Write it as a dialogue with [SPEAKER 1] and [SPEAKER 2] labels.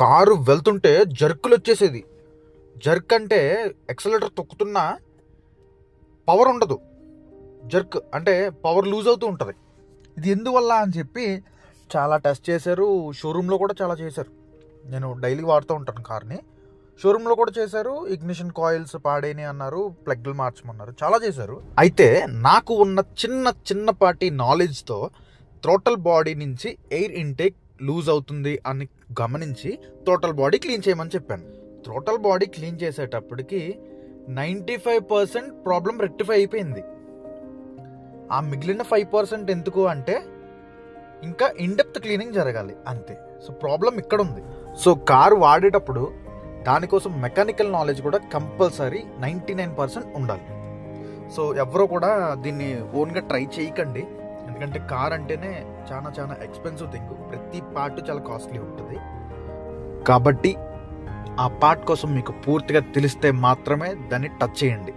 [SPEAKER 1] Car వెళ్తుంటే జర్కులు వచ్చేసేది. Jerk అంటే ఎక్సలేటర్ తొక్కుతున్నా పవర్ ఉండదు, జర్క్ అంటే పవర్ లూజ్ అవుతూ ఉంటుంది. ఇది ఎందువల్ల అని చెప్పి చాలా టెస్ట్ చేశారు, షోరూంలో కూడా చాలా చేశారు. నేను డైలీ వాడుతూ ఉంటాను కార్ని, షోరూంలో కూడా చేశారు. ఇగ్నిషన్ కాయిల్స్ పాడైనాయి అన్నారు, ప్లగ్లు మార్చమన్నారు, చాలా చేశారు. అయితే నాకు ఉన్న చిన్నపాటి నాలెడ్జ్తో థ్రోటల్ బాడీ నుంచి ఎయిర్ ఇంటేక్ లూజ్ అవుతుంది అని గమనించి థ్రోటల్ బాడీ క్లీన్ చేయమని చెప్పాను. థ్రోటల్ బాడీ క్లీన్ చేసేటప్పటికి 95% ప్రాబ్లం రెక్టిఫై అయిపోయింది. ఆ మిగిలిన 5% ఎందుకు అంటే ఇంకా ఇన్డెప్త్ క్లీనింగ్ జరగాలి అంతే. సో ప్రాబ్లం ఇక్కడ ఉంది. సో కారు వాడేటప్పుడు దానికోసం మెకానికల్ నాలెడ్జ్ కూడా కంపల్సరీ 99% ఉండాలి. సో ఎవరో కూడా దీన్ని ఓన్గా ట్రై చేయకండి, ఎందుకంటే కార్ అంటేనే చాలా ఎక్స్పెన్సివ్ థింగ్. ప్రతి పార్ట్ చాలా కాస్ట్లీ ఉంటుంది. కాబట్టి ఆ పార్ట్ కోసం మీకు పూర్తిగా తెలిస్తే మాత్రమే దాన్ని టచ్ చేయండి.